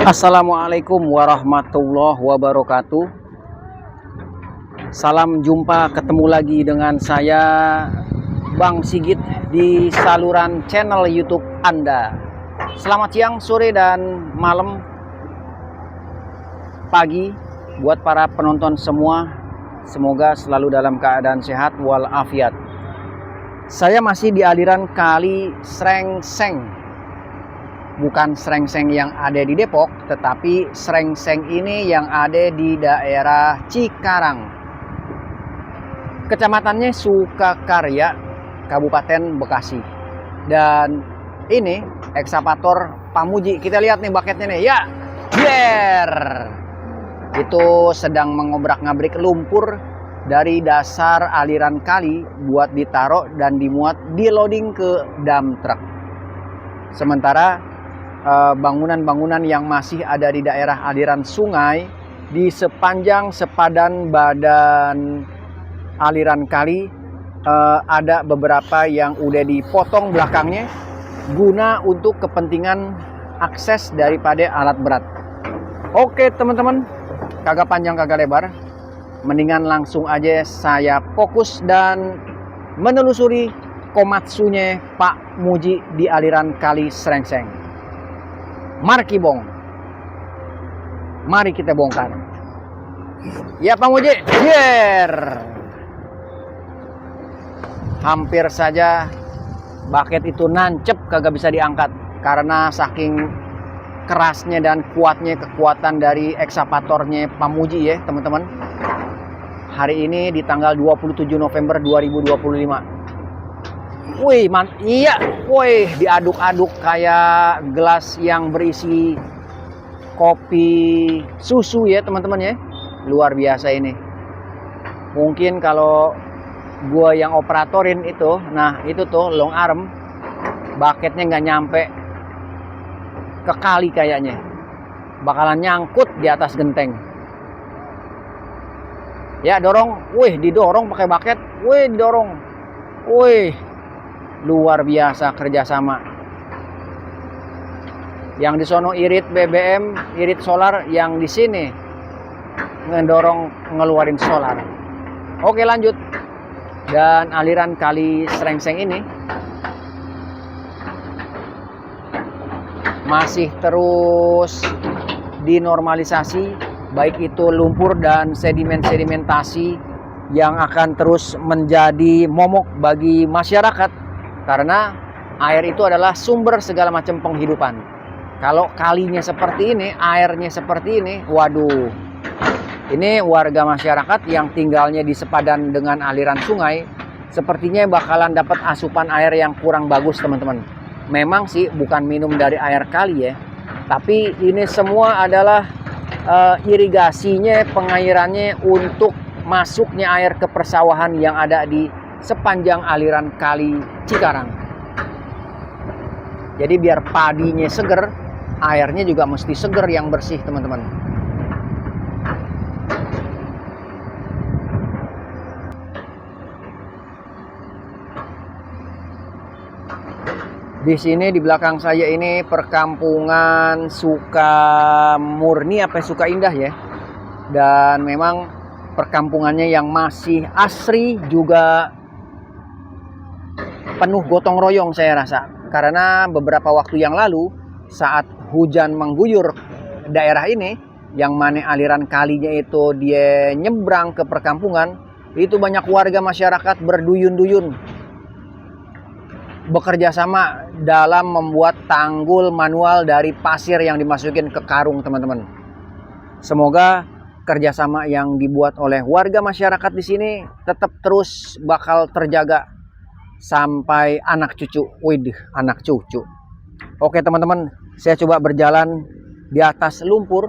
Assalamualaikum warahmatullahi wabarakatuh. Salam jumpa, ketemu lagi dengan saya Bang Sigit di saluran channel YouTube Anda. Selamat siang, sore, dan malam, pagi buat para penonton semua. Semoga selalu dalam keadaan sehat walafiat. Saya masih di aliran Kali Srengseng. Bukan Srengseng yang ada di Depok, tetapi Srengseng ini yang ada di daerah Cikarang. Kecamatannya Sukakarya, Kabupaten Bekasi. Dan ini ekskavator Pamuji. Kita lihat nih baketnya nih. Ya, biar itu sedang mengobrak-ngabrik lumpur dari dasar aliran kali buat ditaruh dan dimuat, di loading ke dump truck. Sementara bangunan-bangunan yang masih ada di daerah aliran sungai di sepanjang sepadan badan aliran kali, ada beberapa yang udah dipotong belakangnya guna untuk kepentingan akses daripada alat berat. Oke teman-teman, kagak panjang kagak lebar, mendingan langsung aja saya fokus dan menelusuri komatsunya Pak Muji di aliran Kali Srengseng. Markibong, mari kita bongkar. Ya Pak Muji, biar hampir saja baket itu nancep kagak bisa diangkat karena saking kerasnya dan kuatnya kekuatan dari ekskavatornya Pak Muji ya teman-teman. Hari ini di tanggal 27 November 2025. Wih, iya, wih, diaduk-aduk kayak gelas yang berisi kopi susu ya teman-teman ya. Luar biasa ini. Mungkin kalau gua yang operatorin itu, nah itu tuh long arm, baketnya nggak nyampe ke kali kayaknya. Bakalan nyangkut di atas genteng. Ya dorong, wih didorong pakai baket, wih didorong, wih. Luar biasa kerjasama. Yang di sono irit BBM, irit solar, yang di sini ngedorong ngeluarin solar. Oke lanjut. Dan aliran Kali Srengseng ini masih terus dinormalisasi, baik itu lumpur dan sedimentasi yang akan terus menjadi momok bagi masyarakat. Karena air itu adalah sumber segala macam penghidupan. Kalau kalinya seperti ini, airnya seperti ini, waduh. Ini warga masyarakat yang tinggalnya di sepadan dengan aliran sungai, sepertinya bakalan dapat asupan air yang kurang bagus teman-teman. Memang sih bukan minum dari air kali ya, tapi ini semua adalah irigasinya, pengairannya untuk masuknya air ke persawahan yang ada di sepanjang aliran Kali Cikarang. Jadi biar padinya seger, airnya juga mesti seger yang bersih teman-teman. Di sini di belakang saya ini perkampungan Sukamurni apa Sukaindah ya. Dan memang perkampungannya yang masih asri juga penuh gotong royong saya rasa. Karena beberapa waktu yang lalu saat hujan mengguyur daerah ini, yang mana aliran kalinya itu dia nyebrang ke perkampungan, itu banyak warga masyarakat berduyun-duyun bekerja sama dalam membuat tanggul manual dari pasir yang dimasukin ke karung teman-teman. Semoga kerjasama yang dibuat oleh warga masyarakat di sini tetap terus bakal terjaga sampai anak cucu. Widih, anak cucu. Oke teman-teman, saya coba berjalan di atas lumpur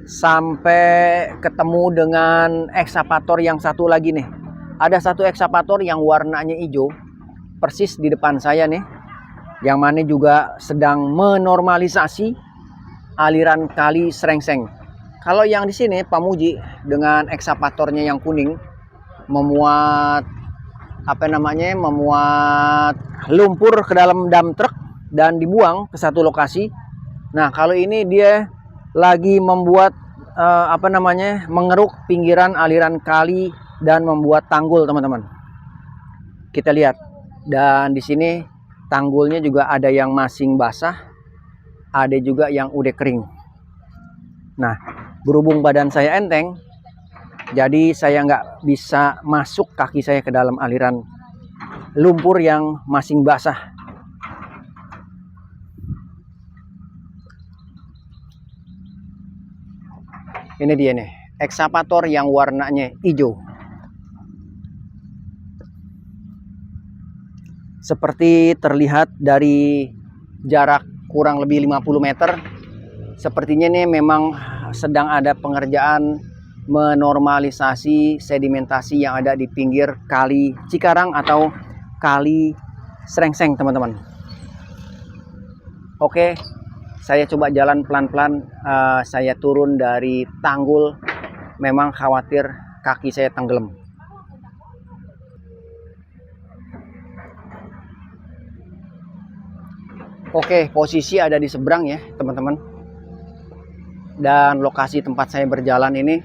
sampai ketemu dengan ekskavator yang satu lagi nih. Ada satu ekskavator yang warnanya hijau persis di depan saya nih, yang mana juga sedang menormalisasi aliran Kali Srengseng. Kalau yang di sini Pak Muji dengan ekskavatornya yang kuning memuat memuat lumpur ke dalam dump truck dan dibuang ke satu lokasi. Nah, kalau ini dia lagi membuat mengeruk pinggiran aliran kali dan membuat tanggul, teman-teman. Kita lihat. Dan di sini tanggulnya juga ada yang masing basah, ada juga yang udah kering. Nah, berhubung badan saya enteng, jadi saya nggak bisa masuk kaki saya ke dalam aliran lumpur yang masing basah. Ini dia nih, ekskavator yang warnanya hijau. Seperti terlihat dari jarak kurang lebih 50 meter, sepertinya ini memang sedang ada pengerjaan menormalisasi sedimentasi yang ada di pinggir kali Cikarang atau kali Srengseng, teman-teman. Oke, saya coba jalan pelan-pelan. Saya turun dari tanggul, memang khawatir kaki saya tenggelam. Oke, posisi ada di seberang ya, teman-teman. Dan lokasi tempat saya berjalan ini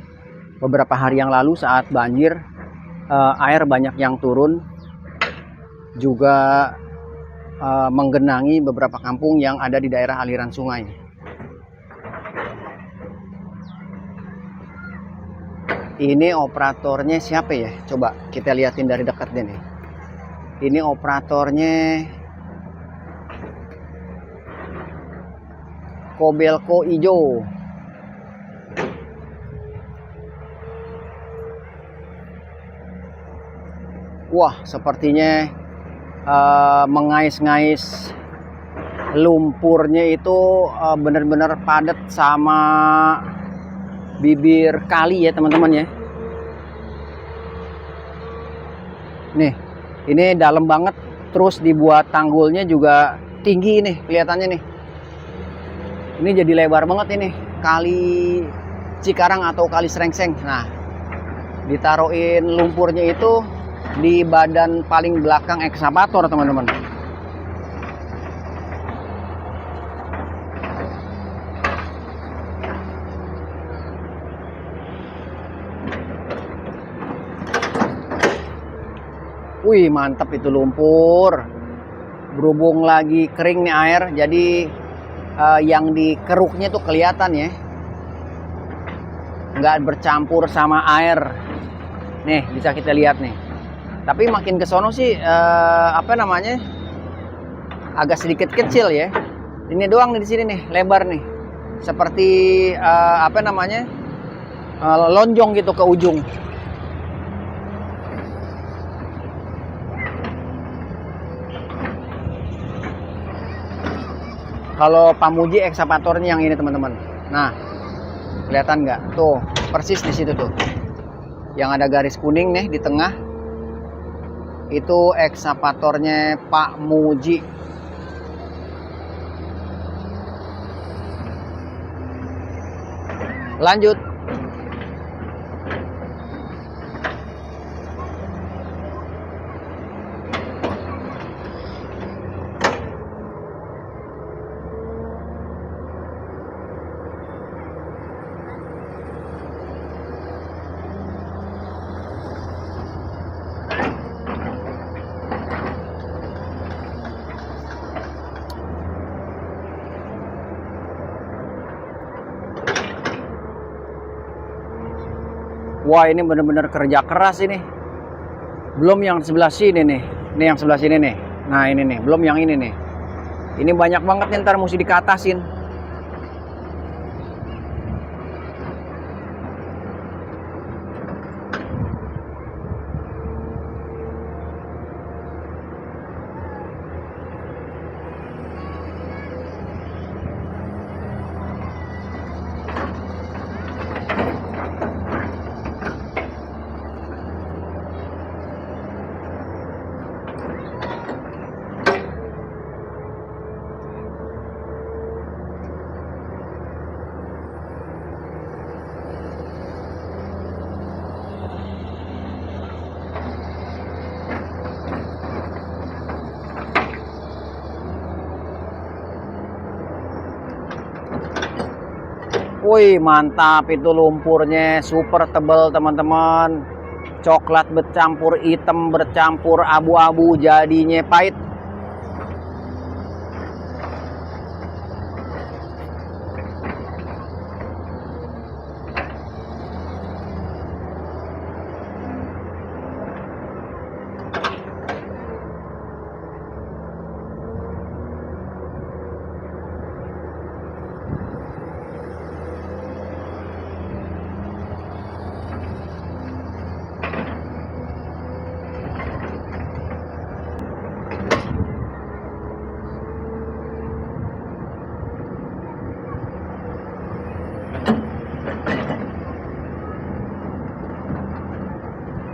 beberapa hari yang lalu saat banjir, air banyak yang turun, juga menggenangi beberapa kampung yang ada di daerah aliran sungai. Ini operatornya siapa ya? Coba kita liatin dari dekat deh nih. Ini operatornya Kobelco Ijo. Wah, sepertinya mengais-ngais lumpurnya itu benar-benar padat sama bibir kali ya, teman-teman ya. Nih, ini dalam banget, terus dibuat tanggulnya juga tinggi nih kelihatannya nih. Ini jadi lebar banget ini kali Cikarang atau kali Srengseng. Nah, ditaruhin lumpurnya itu di badan paling belakang ekskavator, teman-teman. Wih, mantap itu lumpur. Berhubung lagi kering nih air, jadi yang dikeruknya tuh kelihatan ya, nggak bercampur sama air. Nih, bisa kita lihat nih. Tapi makin ke sono sih agak sedikit kecil ya. Ini doang nih di sini nih, lebar nih. Seperti lonjong gitu ke ujung. Kalau Pamuji ekskavatornya yang ini, teman-teman. Nah, kelihatan nggak? Tuh, persis di situ tuh. Yang ada garis kuning nih di tengah. Itu ekskavatornya Pak Muji. Lanjut. Wah, ini bener-bener kerja keras ini. Belum yang sebelah sini nih. Ini yang sebelah sini nih. Nah, ini nih. Belum yang ini nih. Ini banyak banget nih, ntar mesti dikatasin. Wih, mantap itu lumpurnya, super tebal teman-teman. Coklat bercampur hitam bercampur abu-abu, jadinya pahit.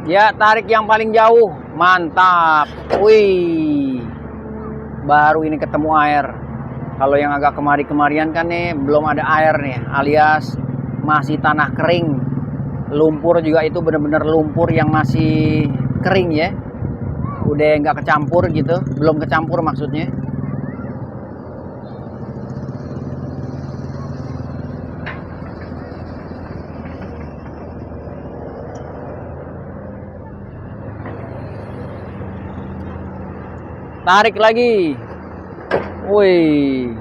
Ya, tarik yang paling jauh. Mantap. Wih. Baru ini ketemu air. Kalau yang agak kemari-kemarian kan nih belum ada air nih, alias masih tanah kering. Lumpur juga itu bener-bener lumpur yang masih kering ya. Udah nggak kecampur gitu, belum kecampur maksudnya. Tarik lagi. Wih.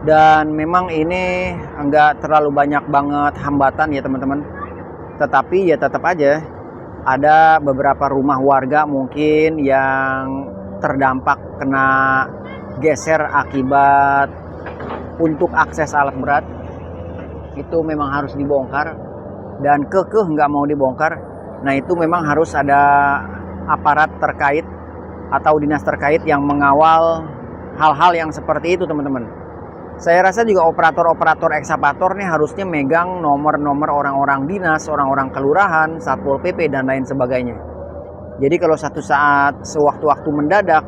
Dan memang ini enggak terlalu banyak banget hambatan ya teman-teman. Tetapi ya tetap aja ada beberapa rumah warga mungkin yang terdampak kena geser akibat untuk akses alat berat. Itu memang harus dibongkar dan kekeh nggak mau dibongkar. Nah itu memang harus ada aparat terkait atau dinas terkait yang mengawal hal-hal yang seperti itu teman-teman. Saya rasa juga operator-operator ekskavator nih harusnya megang nomor-nomor orang-orang dinas, orang-orang kelurahan, Satpol PP, dan lain sebagainya. Jadi kalau satu saat sewaktu-waktu mendadak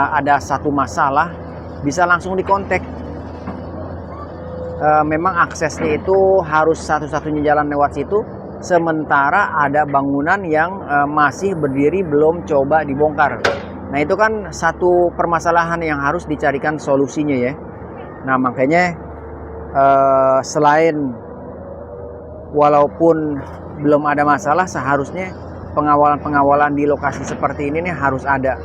ada satu masalah, bisa langsung dikontak. Memang aksesnya itu harus satu-satunya jalan lewat situ, sementara ada bangunan yang masih berdiri belum coba dibongkar. Nah itu kan satu permasalahan yang harus dicarikan solusinya ya. Nah makanya selain walaupun belum ada masalah, seharusnya pengawalan-pengawalan di lokasi seperti ini nih harus ada.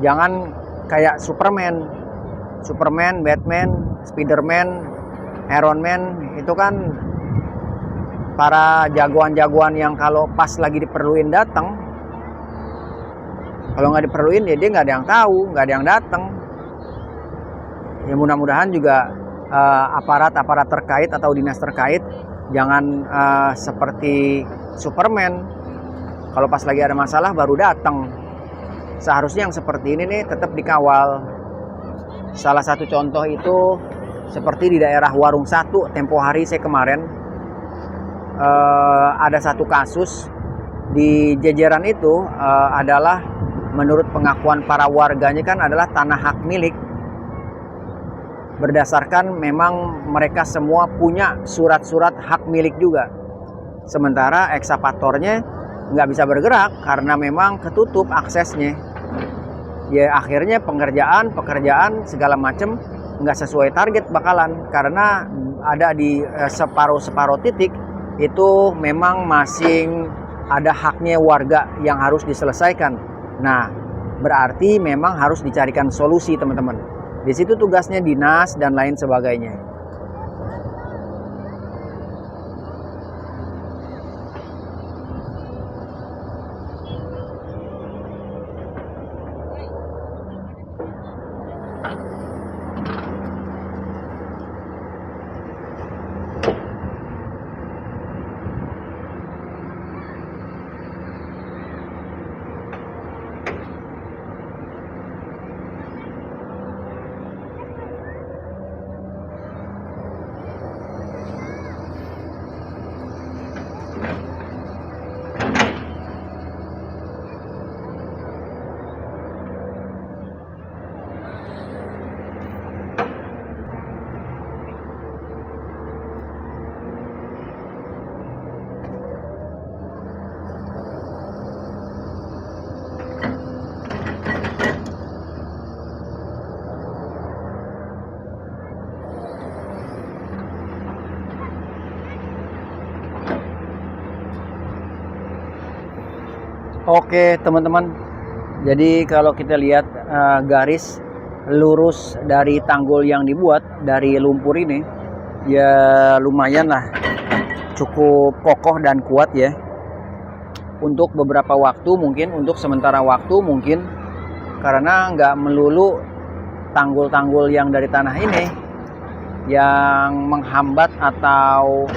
Jangan kayak Superman, Batman, Spiderman, Iron Man, itu kan para jagoan-jagoan yang kalau pas lagi diperluin datang. Kalau nggak diperluin ya dia nggak ada yang tahu, nggak ada yang datang. Ya mudah-mudahan juga aparat-aparat terkait atau dinas terkait jangan seperti Superman, kalau pas lagi ada masalah baru datang. Seharusnya yang seperti ini nih tetap dikawal. Salah satu contoh itu seperti di daerah Warung 1 tempo hari saya kemarin ada satu kasus di jejeran itu adalah menurut pengakuan para warganya kan adalah tanah hak milik. Berdasarkan memang mereka semua punya surat-surat hak milik juga. Sementara ekskavatornya nggak bisa bergerak karena memang ketutup aksesnya. Ya akhirnya pekerjaan segala macam nggak sesuai target bakalan. Karena ada di separuh titik itu memang masing ada haknya warga yang harus diselesaikan. Nah berarti memang harus dicarikan solusi teman-teman. Di situ tugasnya dinas dan lain sebagainya. Oke teman-teman, jadi kalau kita lihat garis lurus dari tanggul yang dibuat dari lumpur ini, ya lumayan lah, cukup kokoh dan kuat ya. Untuk beberapa waktu mungkin, untuk sementara waktu mungkin, karena nggak melulu tanggul-tanggul yang dari tanah ini yang menghambat atau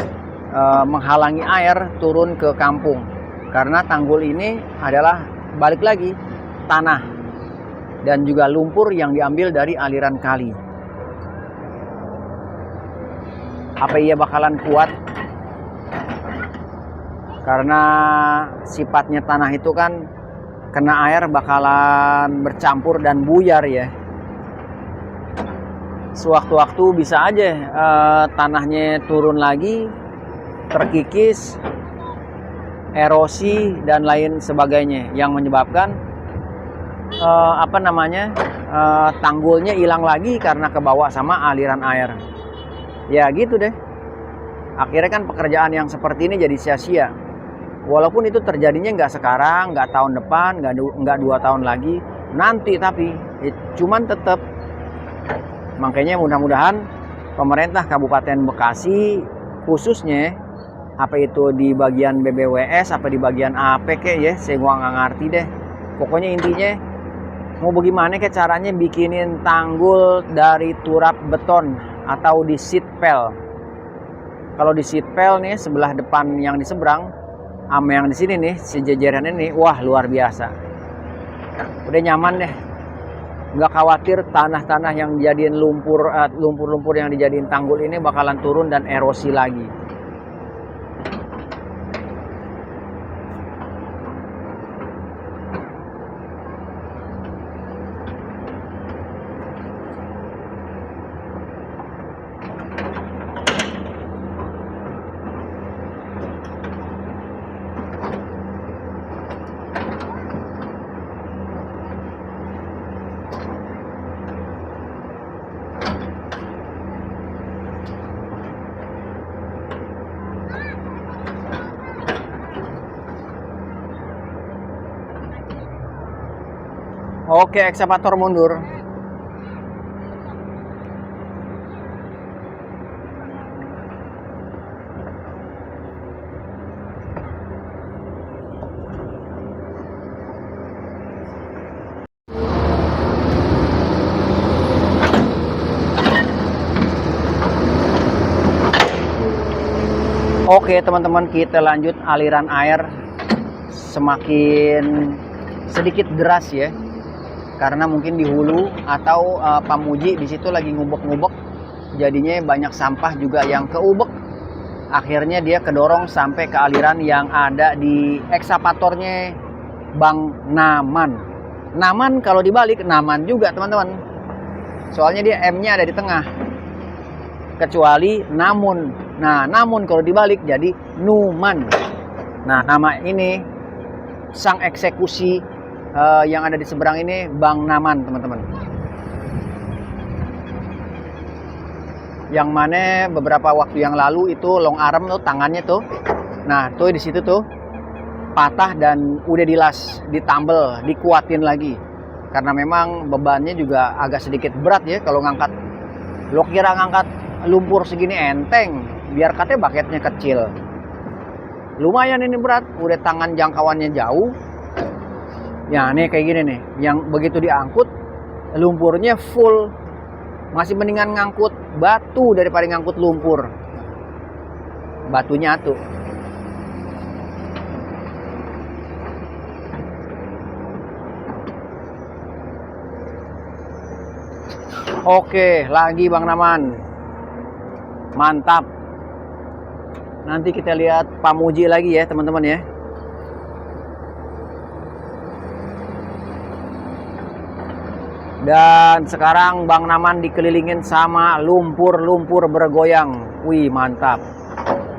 menghalangi air turun ke kampung. Karena tanggul ini adalah balik lagi tanah dan juga lumpur yang diambil dari aliran kali. Apa ia bakalan kuat? Karena sifatnya tanah itu kan kena air bakalan bercampur dan buyar ya. Sewaktu-waktu bisa aja tanahnya turun lagi, terkikis, erosi dan lain sebagainya yang menyebabkan tanggulnya hilang lagi karena kebawa sama aliran air. Ya gitu deh. Akhirnya kan pekerjaan yang seperti ini jadi sia-sia. Walaupun itu terjadinya nggak sekarang, nggak tahun depan, nggak 2 tahun lagi, nanti tapi cuman tetap. Makanya mudah-mudahan pemerintah Kabupaten Bekasi khususnya, apa itu di bagian BBWS, apa di bagian AP ya, saya nggak ngerti deh. Pokoknya intinya mau bagaimana ke caranya bikinin tanggul dari turap beton atau di seatpel. Kalau di seatpel nih sebelah depan yang di seberang, sama yang di sini nih, sejajaran ini, wah luar biasa. Udah nyaman deh. Nggak khawatir tanah-tanah yang dijadiin lumpur-lumpur yang dijadiin tanggul ini bakalan turun dan erosi lagi. Oke, ekskavator mundur. Oke teman-teman, kita lanjut. Aliran air semakin sedikit deras ya. Karena mungkin di hulu atau Pamuji di situ lagi ngubek-ngubek, jadinya banyak sampah juga yang keubek. Akhirnya dia kedorong sampai ke aliran yang ada di ekskavatornya Bang Naman. Naman kalau dibalik Naman juga teman-teman. Soalnya dia M-nya ada di tengah. Kecuali Namun. Nah, Namun kalau dibalik jadi Numan. Nah, nama ini sang eksekusi yang ada di seberang ini Bang Naman teman-teman, yang mana beberapa waktu yang lalu itu long arm tuh tangannya tuh, nah tuh di situ tuh patah dan udah dilas, ditambel, dikuatin lagi karena memang bebannya juga agak sedikit berat ya. Kalau ngangkat, lo kira ngangkat lumpur segini enteng, biar katanya baketnya kecil, lumayan ini berat, udah tangan jangkauannya jauh. Ya nih kayak gini nih, yang begitu diangkut lumpurnya full, masih mendingan ngangkut batu daripada ngangkut lumpur. Batunya tuh. Oke, lagi Bang Naman. Mantap. Nanti kita lihat Pamuji lagi ya teman-teman ya. Dan sekarang Bang Naman dikelilingin sama lumpur-lumpur bergoyang. Wih mantap.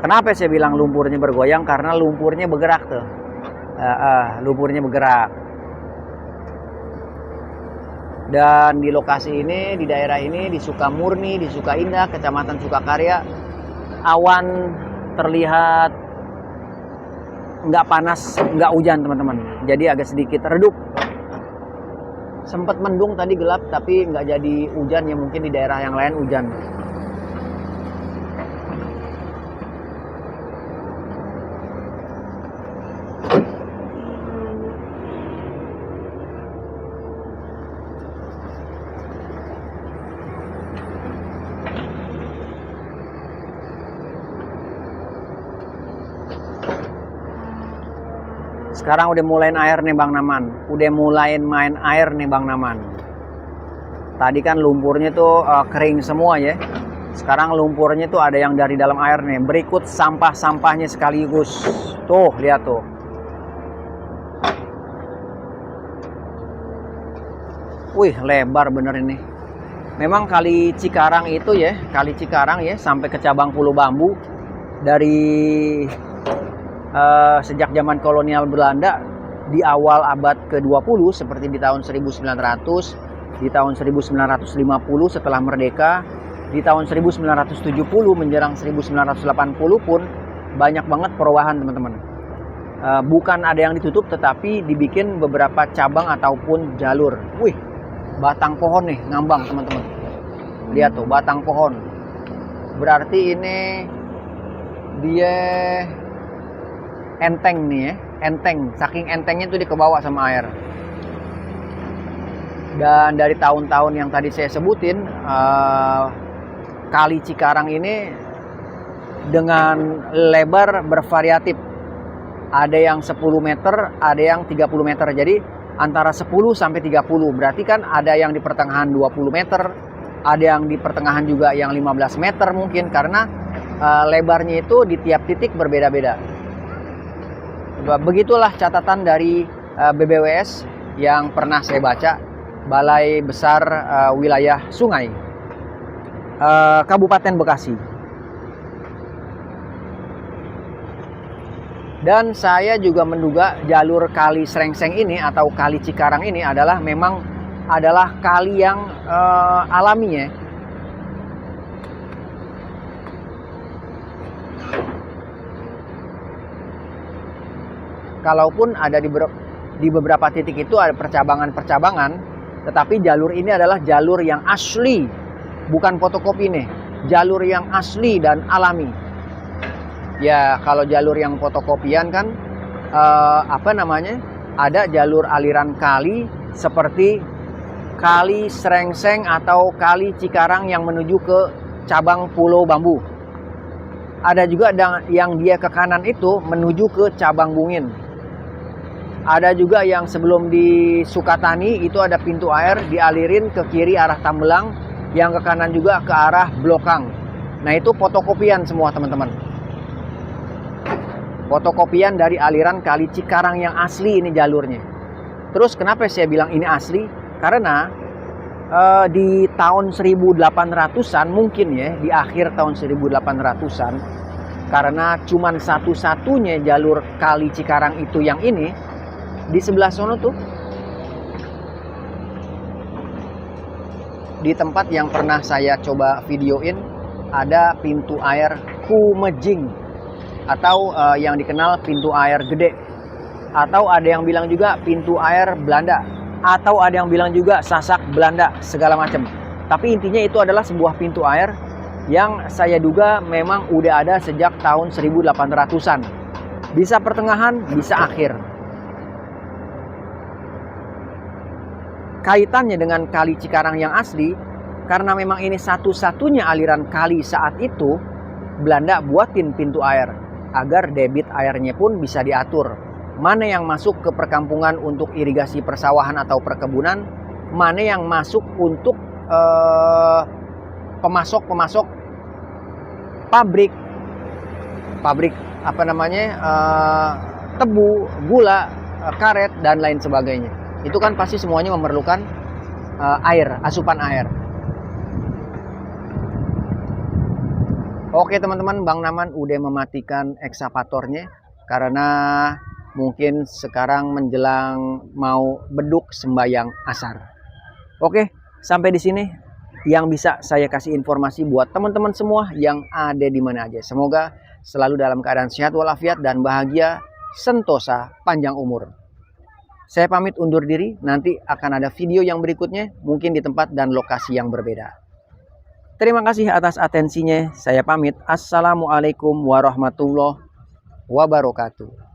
Kenapa saya bilang lumpurnya bergoyang? Karena lumpurnya bergerak tuh. Lumpurnya bergerak. Dan di lokasi ini, di daerah ini, di Sukamurni, di Sukaindah, Kecamatan Sukakarya, awan terlihat nggak panas, nggak hujan teman-teman. Jadi agak sedikit redup. Sempat mendung tadi gelap, tapi nggak jadi hujan ya, mungkin di daerah yang lain hujan. Sekarang udah mulai air nih Bang Naman. Udah mulai main air nih Bang Naman. Tadi kan lumpurnya tuh kering semua ya. Sekarang lumpurnya tuh ada yang dari dalam air nih. Berikut sampah-sampahnya sekaligus. Tuh, lihat tuh. Wih, lebar bener ini. Memang kali Cikarang itu ya, kali Cikarang ya, sampai ke cabang Pulau Bambu. Dari sejak zaman kolonial Belanda di awal abad ke-20 seperti di tahun 1900, di tahun 1950 setelah merdeka, di tahun 1970 menjelang 1980 pun banyak banget perubahan teman-teman. Bukan ada yang ditutup tetapi dibikin beberapa cabang ataupun jalur. Wih, batang pohon nih ngambang teman-teman. Lihat tuh batang pohon. Berarti ini dia enteng nih ya, enteng, saking entengnya tuh dia kebawa sama air. Dan dari tahun-tahun yang tadi saya sebutin, kali Cikarang ini dengan lebar bervariatif. Ada yang 10 meter, ada yang 30 meter. Jadi antara 10 sampai 30. Berarti kan ada yang di pertengahan 20 meter, ada yang di pertengahan juga yang 15 meter mungkin, karena lebarnya itu di tiap titik berbeda-beda. Begitulah catatan dari BBWS yang pernah saya baca, Balai Besar Wilayah Sungai Kabupaten Bekasi. Dan saya juga menduga jalur Kali Srengseng ini atau Kali Cikarang ini memang adalah kali yang alami ya. Kalaupun ada di beberapa titik itu ada percabangan-percabangan, tetapi jalur ini adalah jalur yang asli, bukan fotokopi nih, jalur yang asli dan alami. Ya kalau jalur yang fotokopian kan ada jalur aliran kali seperti Kali Srengseng atau Kali Cikarang yang menuju ke cabang Pulau Bambu. Ada juga yang dia ke kanan itu menuju ke cabang Bungin. Ada juga yang sebelum di Sukatani itu ada pintu air dialirin ke kiri arah Tambelang, yang ke kanan juga ke arah Blokang. Nah itu fotokopian semua teman-teman. Fotokopian dari aliran Kali Cikarang yang asli ini jalurnya. Terus kenapa saya bilang ini asli? Karena di tahun 1800-an mungkin ya, di akhir tahun 1800-an, karena cuman satu-satunya jalur Kali Cikarang itu yang ini. Di sebelah sono tuh, di tempat yang pernah saya coba videoin, ada pintu air Kumejing atau yang dikenal pintu air gede, atau ada yang bilang juga pintu air Belanda, atau ada yang bilang juga Sasak Belanda, segala macam. Tapi intinya itu adalah sebuah pintu air yang saya duga memang udah ada sejak tahun 1800-an. Bisa pertengahan, bisa akhir. Kaitannya dengan Kali Cikarang yang asli, karena memang ini satu-satunya aliran kali saat itu, Belanda buatin pintu air agar debit airnya pun bisa diatur. Mana yang masuk ke perkampungan untuk irigasi persawahan atau perkebunan, mana yang masuk untuk pemasok pabrik tebu, gula, karet dan lain sebagainya. Itu kan pasti semuanya memerlukan air, asupan air. Oke teman-teman, Bang Naman udah mematikan ekskavatornya karena mungkin sekarang menjelang mau beduk sembayang asar. Oke, sampai di sini yang bisa saya kasih informasi buat teman-teman semua yang ada di mana aja. Semoga selalu dalam keadaan sehat walafiat dan bahagia. sentosa, panjang umur. Saya pamit undur diri, nanti akan ada video yang berikutnya, mungkin di tempat dan lokasi yang berbeda. Terima kasih atas atensinya, saya pamit. Assalamualaikum warahmatullahi wabarakatuh.